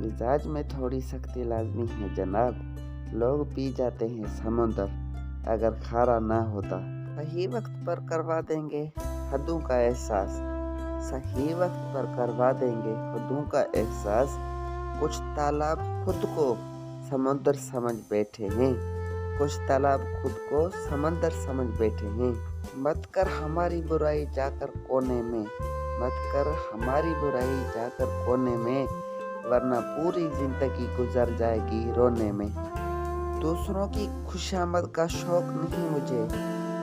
मिजाज में थोड़ी सख्ती लाजमी है जनाब। लोग पी जाते हैं समुंदर, अगर खारा ना होता। सही वक्त पर करवा देंगे हदों का एहसास, सही वक्त पर करवा देंगे हदों का एहसास। कुछ तालाब खुद को समुंदर समझ बैठे हैं, कुछ तालाब खुद को समंदर समझ बैठे हैं। मत कर हमारी बुराई जाकर कोने में, मत कर हमारी बुराई जाकर कोने में, वरना पूरी जिंदगी गुजर जाएगी रोने में। दूसरों की खुशामद का शौक नहीं मुझे,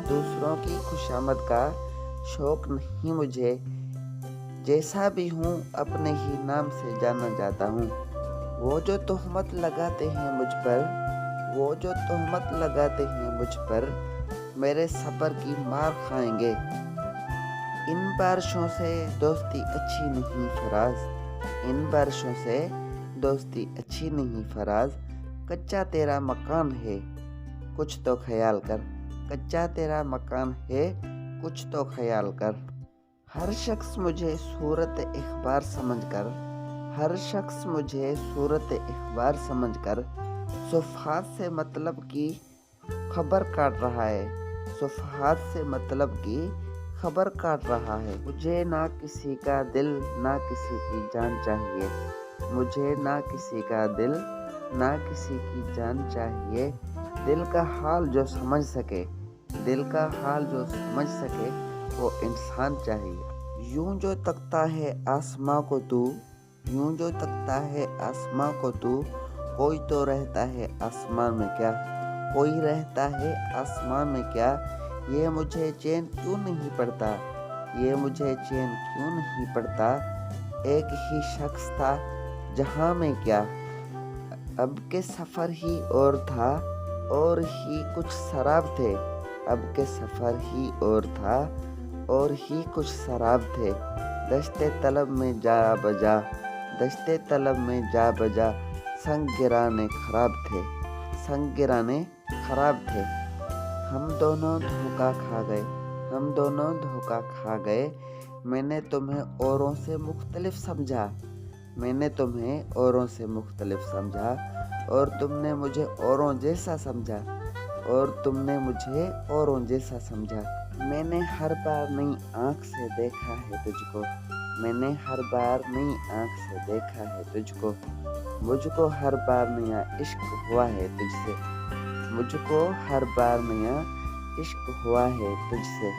दूसरों की खुशामद का शौक नहीं मुझे। जैसा भी हूँ अपने ही नाम से जाना जाता हूँ। वो जो तोहमत लगाते हैं मुझ पर, वो जो तोहमत लगाते हैं मुझ पर, मेरे सब्र की मार खाएंगे। इन बारिशों से दोस्ती अच्छी नहीं फराज, इन बारिशों से दोस्ती अच्छी नहीं फराज। कच्चा तेरा मकान है कुछ तो ख्याल कर, कच्चा तेरा मकान है कुछ तो ख्याल कर। हर शख्स मुझे सूरत इख्बार समझकर, हर शख्स मुझे सूरत इख्बार समझकर सुफ़हात से मतलब की खबर काट रहा है, सुफ़हात से मतलब की खबर काट रहा है। मुझे ना किसी का दिल ना किसी की जान चाहिए, मुझे ना किसी का दिल ना किसी की जान चाहिए। दिल का हाल जो समझ सके, दिल का हाल जो समझ सके वो इंसान चाहिए। यूं जो तकता है आसमां को तू, यूं जो तकता है आसमां को तू, कोई तो रहता है आसमान में क्या, कोई रहता है आसमान में क्या। ये मुझे चैन क्यों नहीं पड़ता, ये मुझे चैन क्यों नहीं पड़ता। एक ही शख्स था जहां में क्या, अब के सफ़र ही और था और ही कुछ शराब थे। अब के सफ़र ही और था और ही कुछ शराब थे। दश्ते तलब में जा बजा, दश्ते तलब में जा बजा, संग गिराने खराब थे, संग गिराने खराब थे। हम दोनों धोखा खा गए, हम दोनों धोखा खा गए। मैंने तुम्हें औरों से मुख्तलिफ समझा, मैंने तुम्हें औरों से मुख्तलिफ समझा, और तुमने मुझे औरों जैसा समझा, और तुमने मुझे औरों जैसा समझा। मैंने हर बार नई आँख से देखा है तुझको, मैंने हर बार नई आँख से देखा है तुझको। मुझको हर बार नया इश्क हुआ है तुझसे, मुझको हर बार नया इश्क हुआ है तुझसे।